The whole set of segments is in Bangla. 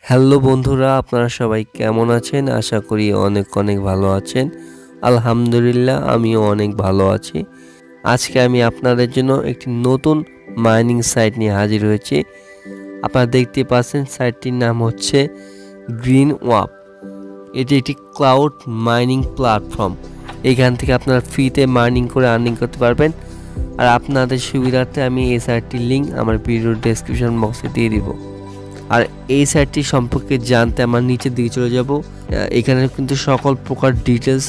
হ্যালো বন্ধুরা, আপনারা সবাই কেমন আছেন? আশা করি অনেক অনেক ভালো আছেন। আলহামদুলিল্লাহ আমিও অনেক ভালো আছি। আজকে আমি আপনাদের জন্য একটি নতুন মাইনিং সাইট নিয়ে হাজির হয়েছি। আপনারা দেখতে পাচ্ছেন সাইটটির নাম হচ্ছে গ্রিন ওয়াপ। এটি একটি ক্লাউড মাইনিং প্ল্যাটফর্ম। এখান থেকে আপনারা ফ্রিতে মাইনিং করে আর্নিং করতে পারবেন। আর আপনাদের সুবিধার্থে আমি এই সাইটটির লিঙ্ক আমার ভিডিওর ডেসক্রিপশন বক্সে দিয়ে দিব। আর এই সাইটটি সম্পর্কে জানতে আমরা নিচের দিকে চলে যাব। এখানে কিন্তু সকল প্রকার ডিটেলস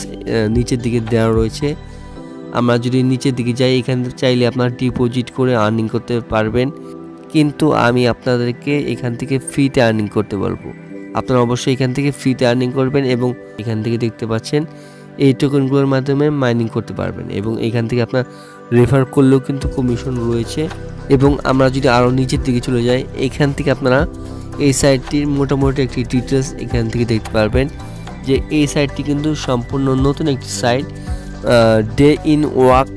নিচের দিকে দেওয়া রয়েছে। আমরা যদি নিচের দিকে যাই, এখানে চাইলে আপনারা ডিপোজিট করে আর্নিং করতে পারবেন, কিন্তু আমি আপনাদেরকে এখান থেকে ফ্রিতে আর্নিং করতে বলবো। আপনারা অবশ্যই এখান থেকে ফ্রিতে আর্নিং করবেন এবং এখান থেকে দেখতে পাচ্ছেন এই টোকেনগুলোর মাধ্যমে মাইনিং করতে পারবেন এবং এখান থেকে আপনার রেফার করলেও কিন্তু কমিশন রয়েছে। এবং আমরা যদি আরও নিচের দিকে চলে যাই, এখান থেকে আপনারা এই সাইটটির মোটামুটি একটি ডিটেলস এখান থেকে দেখতে পারবেন যে এই সাইটটি কিন্তু সম্পূর্ণ নতুন একটি site, day in work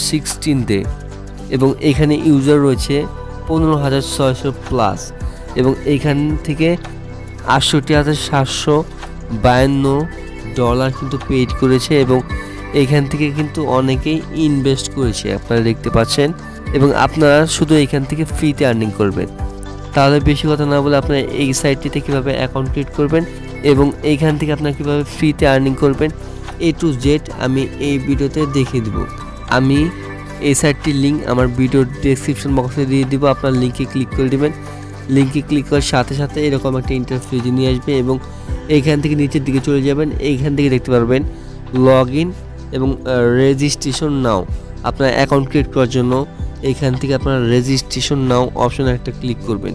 16 day, এবং এখানে ইউজার রয়েছে 15,600 প্লাস এবং এইখান থেকে 68,752 ডলার কিন্তু পেইড করেছে এবং এখান থেকে কিন্তু অনেকেই ইনভেস্ট করেছে, আপনারা দেখতে পাচ্ছেন। এবং আপনারা শুধু এখান থেকে ফ্রিতে আর্নিং করবেন। তাহলে বেশি কথা না বলে আপনারা এই সাইটটিতে কীভাবে অ্যাকাউন্ট ক্রিয়েট করবেন এবং এইখান থেকে আপনারা কীভাবে ফ্রিতে আর্নিং করবেন A to Z আমি এই ভিডিওতে দেখিয়ে দেব। আমি এই সাইটটির লিঙ্ক আমার ভিডিওর ডেসক্রিপশন বক্সে দিয়ে দিব। আপনার লিঙ্কে ক্লিক করে দেবেন। লিঙ্কে ক্লিক করার সাথে সাথে এরকম একটা ইন্টারফেস নিয়ে আসবে এবং এইখান থেকে নিচের দিকে চলে যাবেন। এইখান থেকে দেখতে পারবেন লগ ইন এবং রেজিস্ট্রেশন নাও। আপনার অ্যাকাউন্ট ক্রিয়েট করার জন্য এইখান থেকে আপনারা রেজিস্ট্রেশন নাও অপশনে একটা ক্লিক করবেন।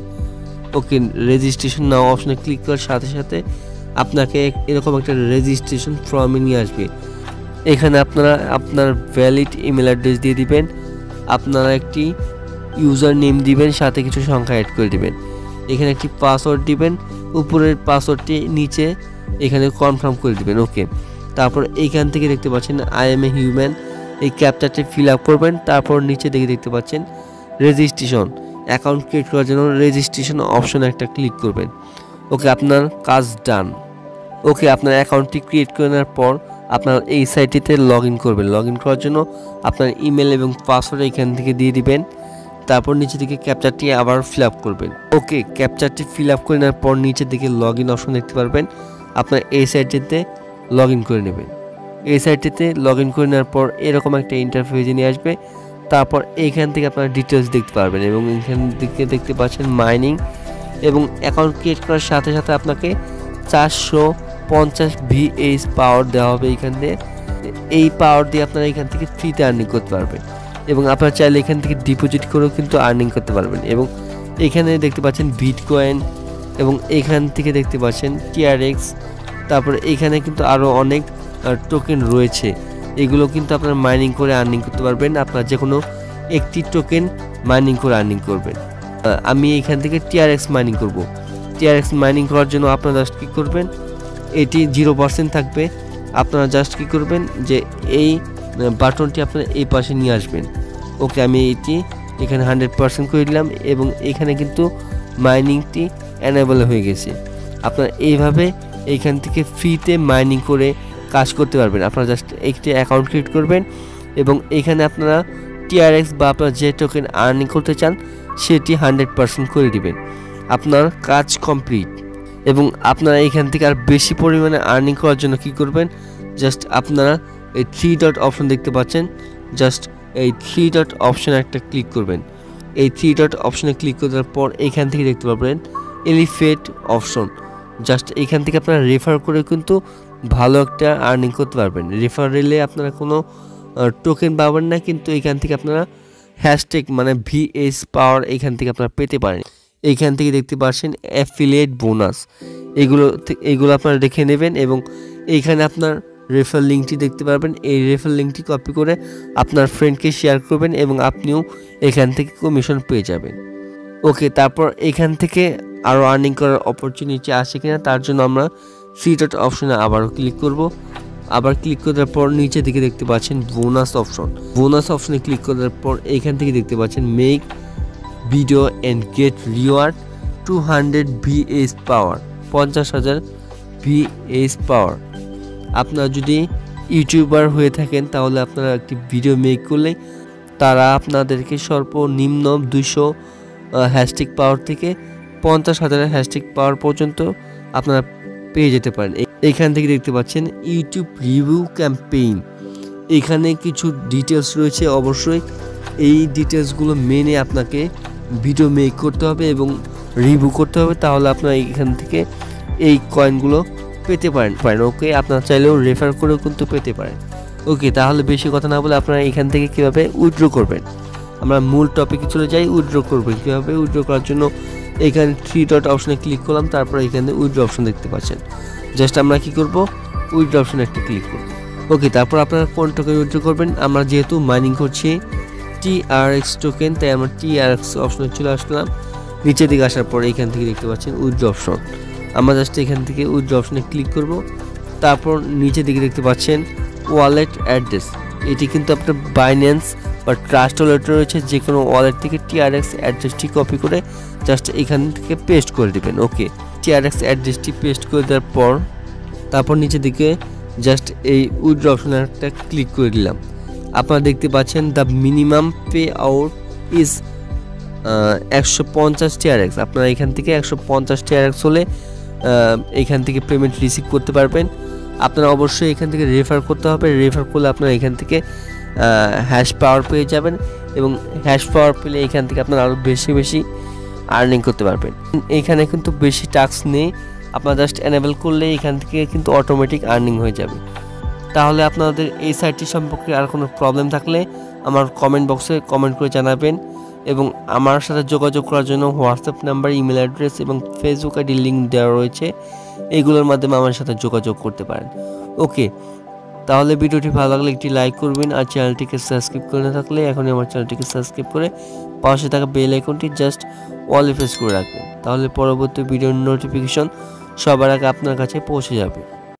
ওকে, রেজিস্ট্রেশন নাও অপশনে ক্লিক করার সাথে সাথে আপনাকে এরকম একটা রেজিস্ট্রেশন ফর্মে নিয়ে আসবে। এখানে আপনারা আপনার ভ্যালিড ইমেল অ্যাড্রেস দিয়ে দিবেন, আপনারা একটি ইউজার নেম দিবেন, সাথে কিছু সংখ্যা অ্যাড করে দিবেন। এখানে একটি পাসওয়ার্ড দিবেন, উপরের পাসওয়ার্ডটি নিচে এখানে কনফার্ম করে দিবেন। ওকে, তারপর এইখান থেকে দেখতে পাচ্ছেন আই এম এ হিউম্যান, এই ক্যাপচারটি ফিল আপ করবেন। তারপর নিচে দেখতে পাচ্ছেন রেজিস্ট্রেশন, অ্যাকাউন্ট ক্রিয়েট করার জন্য রেজিস্ট্রেশন অপশনে একটা ক্লিক করবেন। ওকে, আপনার কাজ ডান। ওকে, আপনার অ্যাকাউন্টটি ক্রিয়েট করে নেওয়ার পর আপনার এই সাইটটিতে লগ ইন করবেন। লগ ইন করার জন্য আপনার ইমেল এবং পাসওয়ার্ড এখান থেকে দিয়ে দিবেন। তারপর নিচে দিকে ক্যাপচারটি আবার ফিল আপ করবেন। ওকে, ক্যাপচারটি ফিল আপ করে নেওয়ার পর নিচের দিকে লগ ইন অপশন দেখতে পারবেন। আপনার এই সাইটটিতে লগ ইন করে নেবেন। এই সাইটটিতে লগ ইন করে নেওয়ার পর এরকম একটা ইন্টারফেস নিয়ে আসবে। তারপর এইখান থেকে আপনারা ডিটেলস দেখতে পারবেন এবং এখান থেকে দেখতে পাচ্ছেন মাইনিং এবং অ্যাকাউন্ট ক্রিয়েট করার সাথে সাথে আপনাকে 450 VH পাওয়ার দেওয়া হবে এখান থেকে। এই পাওয়ার দিয়ে আপনারা এখান থেকে ফ্রিতে আর্নিং করতে পারবেন এবং আপনারা চাইলে এখান থেকে ডিপোজিট করেও কিন্তু আর্নিং করতে পারবেন। এবং এখানে দেখতে পাচ্ছেন বিটকয়েন এবং এখান থেকে দেখতে পাচ্ছেন TRX। তারপরে এখানে কিন্তু আরও অনেক টোকেন রয়েছে, এগুলো কিন্তু আপনারা মাইনিং করে আর্নিং করতে পারবেন। আপনারা যে কোনো একটি টোকেন মাইনিং করে আর্নিং করবেন। আমি এখান থেকে TRX মাইনিং করব। TRX মাইনিং করার জন্য আপনারা জাস্ট কী করবেন, এটি 0% থাকবে। আপনারা জাস্ট কী করবেন যে এই বাটনটি আপনারা এই পাশে নিয়ে আসবেন। ওকে, আমি এটি এখানে 100% করে দিলাম এবং এখানে কিন্তু মাইনিংটি অ্যানেবল হয়ে গেছে। আপনারা এইভাবে এইখান থেকে ফ্রিতে মাইনিং করে কাজ করতে পারবেন। আপনারা জাস্ট একটি অ্যাকাউন্ট ক্রিয়েট করবেন এবং এখানে আপনারা TRX বা আপনারা যে টোকেন আর্নিং করতে চান সেটি 100% করে দিবেন। আপনার কাজ কমপ্লিট। এবং আপনারা এখান থেকে আর বেশি পরিমাণে আর্নিং করার জন্য কি করবেন, জাস্ট আপনারা এই 3 ডট অপশন দেখতে পাচ্ছেন, জাস্ট এই 3 ডট অপশনে একটা ক্লিক করবেন। এই 3 ডট অপশনে ক্লিক করার পর এখান থেকে দেখতে পাবেন এলিফেট অপশন। জাস্ট এখান থেকে আপনারা রেফার করে কিন্তু ভালো একটা আর্নিং করতে পারবেন। রেফারেলে আপনারা কোনো টোকেন পাবেন না, কিন্তু এখান থেকে আপনারা হ্যাশট্যাগ মানে VH পাওয়ার এখান থেকে আপনারা পেতে পারেন। এইখান থেকে দেখতে পাচ্ছেন অ্যাফিলিয়েট বোনাস, এগুলো আপনারা দেখে নেবেন এবং এইখানে আপনার রেফার লিঙ্কটি দেখতে পারবেন। এই রেফার লিঙ্কটি কপি করে আপনার ফ্রেন্ডকে শেয়ার করবেন এবং আপনিও এখান থেকে কমিশন পেয়ে যাবেন। ওকে, তারপর এখান থেকে আরও আর্নিং করার অপরচুনিটি আসে কিনা তার জন্য আমরা 3 ডট অপশনে আবারও ক্লিক করব। আবার ক্লিক করার পর নিচে দিকে দেখতে পাচ্ছেন বোনাস অপশন। বোনাস অপশনে ক্লিক করার পর এইখান থেকে দেখতে পাচ্ছেন make video and get reward 200 VH power, 50,000 VH power. আপনারা যদি ইউটিউবার হয়ে থাকেন তাহলে আপনারা একটি ভিডিও মেক করলে তারা আপনাদেরকে সর্বনিম্ন 200 হ্যাশট্যাগ পাওয়ার থেকে 50,000 হ্যাশট্যাগ পাওয়ার পর্যন্ত আপনারা পেয়ে যেতে পারেন। এখান থেকে দেখতে পাচ্ছেন ইউটিউব রিভিউ ক্যাম্পেইন, এখানে কিছু ডিটেলস রয়েছে। অবশ্যই এই ডিটেলসগুলো মেনে আপনাকে ভিডিও মেক করতে হবে এবং রিভিউ করতে হবে, তাহলে আপনারা এখান থেকে এই কয়েনগুলো পেতে পারেন। ওকে, আপনারা চাইলেও রেফার করেও কিন্তু পেতে পারেন। ওকে, তাহলে বেশি কথা না বলে আপনারা এখান থেকে কীভাবে উইথড্র করবেন, আমরা মূল টপিকে চলে যাই। উইথড্র করবেন কীভাবে? উইথড্র করার জন্য এখানে 3 ডট অপশনে ক্লিক করলাম, তারপর এখানে উইথড্র অপশন দেখতে পাচ্ছেন। জাস্ট আমরা কি করব, উইথড্র অপশনে একটা ক্লিক করব। ওকে, তারপর আপনারা কোন টোকেন উইথড্র করবেন? আমরা যেহেতু মাইনিং করছি TRX টোকেন, তাই আমরা TRX অপশনে চলে আসলাম। নিচের দিকে আসার পর এখান থেকে দেখতে পাচ্ছেন উইথড্র অপশন, আমরা জাস্ট এখান থেকে উইথড্র অপশনে ক্লিক করব। তারপর নিচের দিকে দেখতে পাচ্ছেন ওয়ালেট অ্যাড্রেস, এটি কিন্তু আপনার বাইন্যান্স বা ট্রাস্ট ওয়ালেট রয়েছে, যে কোনো ওয়ালেট থেকে TRX অ্যাড্রেসটি কপি করে জাস্ট এখান থেকে পেস্ট করে দেবেন। ওকে, TRX অ্যাড্রেসটি পেস্ট করে দেওয়ার পর তারপর নিচের দিকে জাস্ট এই উইথড্র অপশনে একটা ক্লিক করে দিলাম। আপনারা দেখতে পাচ্ছেন the minimum pay out is 150 TRX। আপনারা এখান থেকে 150 TRX হলে এখান থেকে পেমেন্ট রিসিভ করতে পারবেন। আপনারা অবশ্যই এখান থেকে রেফার করতে হবে, রেফার করলে আপনারা এখান থেকে হ্যাশ পাওয়ার পেয়ে যাবেন এবং হ্যাশ পাওয়ার পেলে এখান থেকে আপনারা আরও বেশি বেশি আর্নিং করতে পারবেন। এখানে কিন্তু বেশি টাস্ক নেই, আপনারা জাস্ট এনেবল করলে এখান থেকে কিন্তু অটোমেটিক আর্নিং হয়ে যাবে। তাহলে আপনাদের এই সাইটটি সম্পর্কে আর কোনো প্রবলেম থাকলে আমার কমেন্ট বক্সে কমেন্ট করে জানাবেন এবং আমার সাথে যোগাযোগ করার জন্য হোয়াটসঅ্যাপ নাম্বার, ইমেল অ্যাড্রেস এবং ফেসবুক আইডি লিঙ্ক দেওয়া রয়েছে, এইগুলোর মাধ্যমে আমার সাথে যোগাযোগ করতে পারেন। ওকে, তাহলে ভিডিওটি ভালো লাগলে একটি লাইক করবেন, আর চ্যানেলটিকে সাবস্ক্রাইব করে না থাকলে এখনই আমার চ্যানেলটিকে সাবস্ক্রাইব করে পাশে থাকা বেল আইকনটি জাস্ট অলে প্রেস করে রাখবেন, তাহলে পরবর্তী ভিডিওর নোটিফিকেশন সবার আগে আপনার কাছে পৌঁছে যাবে।